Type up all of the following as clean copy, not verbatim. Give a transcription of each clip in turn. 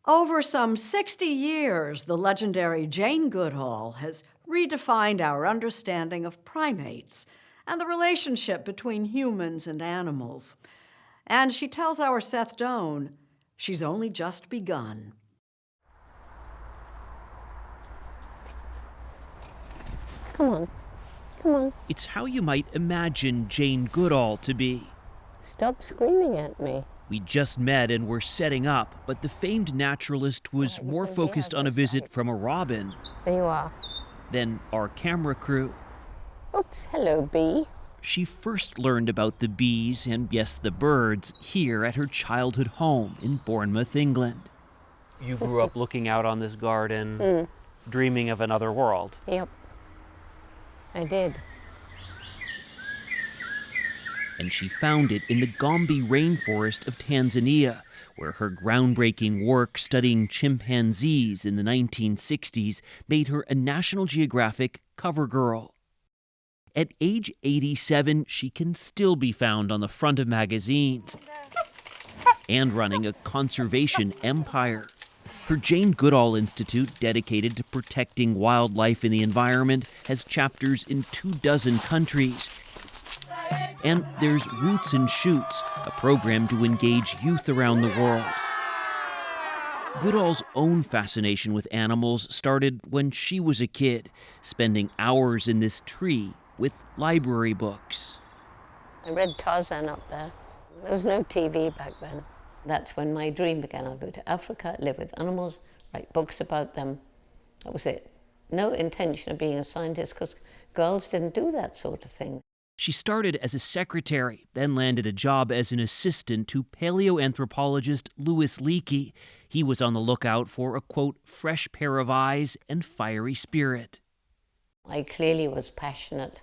Over some 60 years, the legendary Jane Goodall has redefined our understanding of primates and the relationship between humans and animals. And she tells our Seth Doane she's only just begun. Come on. Come on. It's how you might imagine Jane Goodall to be. Stop screaming at me. We just met and were setting up, but the famed naturalist was more focused on a visit from a robin There you are. than our camera crew. Oops, hello, bee. She first learned about the bees and, yes, the birds here at her childhood home in Bournemouth, England. You grew up looking out on this garden, dreaming of another world. Yep, I did. And she found it in the Gombe rainforest of Tanzania, where her groundbreaking work studying chimpanzees in the 1960s made her a National Geographic cover girl. At age 87, she can still be found on the front of magazines and running a conservation empire. Her Jane Goodall Institute, dedicated to protecting wildlife and the environment, has chapters in 24 countries. And there's Roots and Shoots, a program to engage youth around the world. Goodall's own fascination with animals started when she was a kid, spending hours in this tree with library books. I read Tarzan up there. There was no TV back then. That's when my dream began. I'll go to Africa, live with animals, write books about them. That was it. No intention of being a scientist, because girls didn't do that sort of thing. She started as a secretary, then landed a job as an assistant to paleoanthropologist Louis Leakey. He was on the lookout for a, quote, fresh pair of eyes and fiery spirit. I clearly was passionate.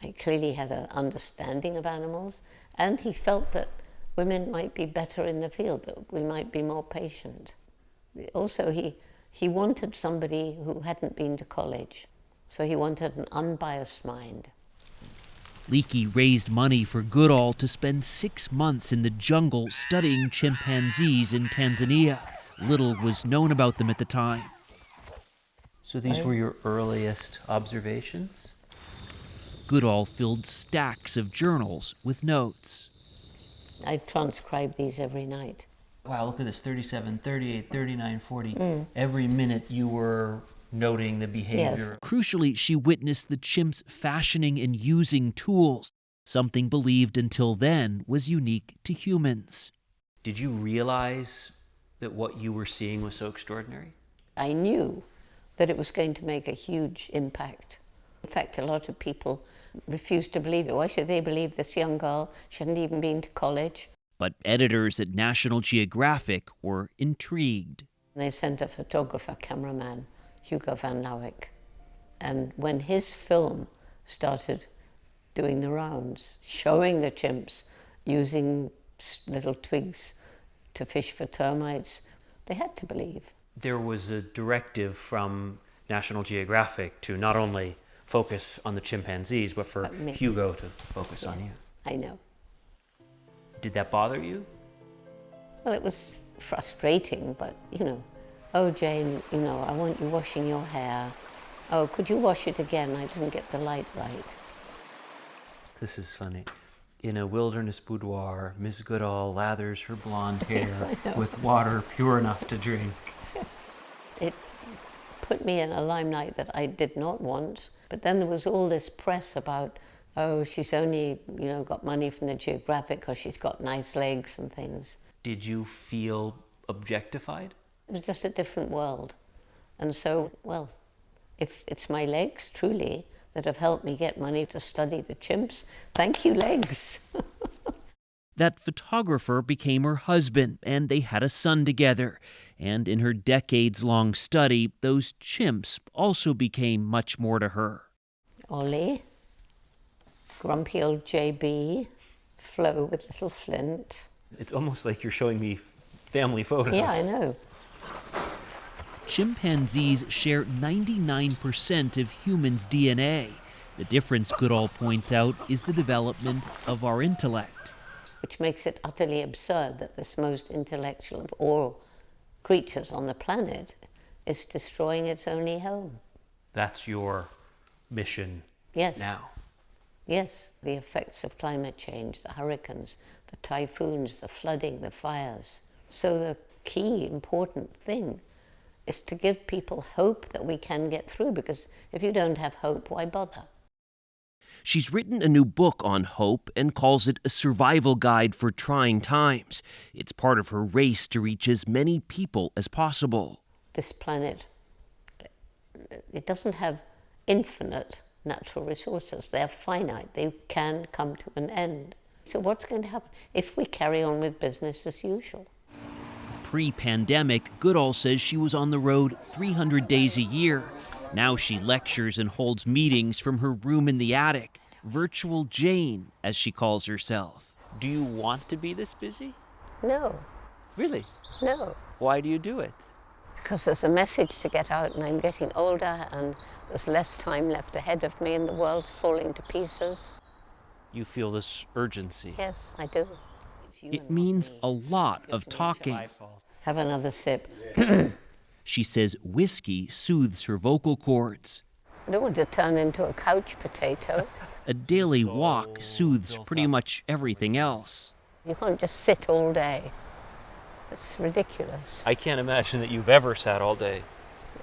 I clearly had an understanding of animals, and he felt that women might be better in the field, that we might be more patient. Also, he wanted somebody who hadn't been to college, so he wanted an unbiased mind. Leakey raised money for Goodall to spend 6 months in the jungle studying chimpanzees in Tanzania. Little was known about them at the time. So these were your earliest observations? Goodall filled stacks of journals with notes. I transcribe these every night. Wow, look at this, 37, 38, 39, 40. Every minute you were noting the behavior. Yes. Crucially, she witnessed the chimps fashioning and using tools, something believed until then was unique to humans. Did you realize that what you were seeing was so extraordinary? I knew that it was going to make a huge impact. In fact, a lot of people refused to believe it. Why should they believe this young girl? She hadn't even been to college. But editors at National Geographic were intrigued. They sent a photographer, cameraman, Hugo van Lauwijk. And when his film started doing the rounds, showing the chimps using little twigs to fish for termites, they had to believe. There was a directive from National Geographic to not only focus on the chimpanzees, but for Hugo to focus on you. I know. Did that bother you? Well, it was frustrating, but, oh, Jane, I want you washing your hair. Oh, could you wash it again? I didn't get the light right. This is funny. In a wilderness boudoir, Miss Goodall lathers her blonde hair with water pure enough to drink. It put me in a limelight that I did not want. But then there was all this press about, oh, she's only, got money from the Geographic because she's got nice legs and things. Did you feel objectified? It was just a different world. And so, well, if it's my legs, truly, that have helped me get money to study the chimps, thank you, legs. That photographer became her husband, and they had a son together. And in her decades-long study, those chimps also became much more to her. Ollie, grumpy old JB, Flo with little Flint. It's almost like you're showing me family photos. Yeah, I know. Chimpanzees share 99% of humans' DNA. The difference, Goodall points out, is the development of our intellect. Which makes it utterly absurd that this most intellectual of all creatures on the planet, is destroying its only home. That's your mission Yes. now. Yes, the effects of climate change, the hurricanes, the typhoons, the flooding, the fires. So the key important thing is to give people hope that we can get through, because if you don't have hope, why bother? She's written a new book on hope and calls it a survival guide for trying times. It's part of her race to reach as many people as possible. This planet, it doesn't have infinite natural resources. They're finite. They can come to an end. So what's going to happen if we carry on with business as usual? Pre-pandemic, Goodall says she was on the road 300 days a year. Now she lectures and holds meetings from her room in the attic. Virtual Jane, as she calls herself. Do you want to be this busy? No, Really? no. Why do you do it? Because there's a message to get out, and I'm getting older, and there's less time left ahead of me, and the world's falling to pieces. You feel this urgency. Yes, I do. It means a lot of talking. Have another sip. She says whiskey soothes her vocal cords. I don't want to turn into a couch potato. A daily walk soothes pretty much everything else. You can't just sit all day. It's ridiculous. I can't imagine that you've ever sat all day.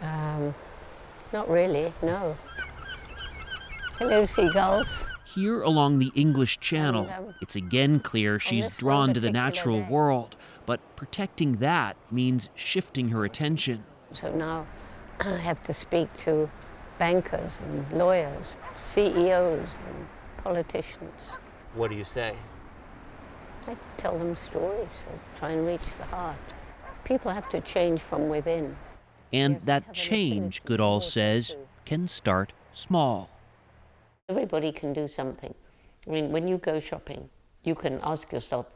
Not really, no. Hello, seagulls. Here along the English Channel, it's again clear she's this drawn one to the particular natural day. world, but protecting that means shifting her attention. So now I have to speak to bankers and lawyers, CEOs and politicians. What do you say? I tell them stories, I try and reach the heart. People have to change from within. And Yes, we that have an change, affinity for Goodall water says, too. can start small. Everybody can do something. I mean, when you go shopping, you can ask yourself,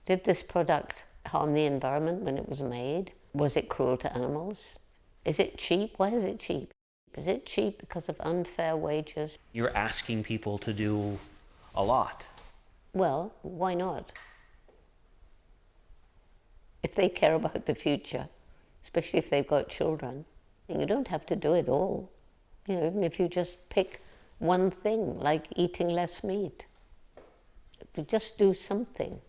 did this product harm the environment when it was made? Was it cruel to animals? Is it cheap? Why is it cheap? Is it cheap because of unfair wages? You're asking people to do a lot. Well, why not? If they care about the future, especially if they've got children, you don't have to do it all. You know, even if you just pick one thing, like eating less meat, just do something.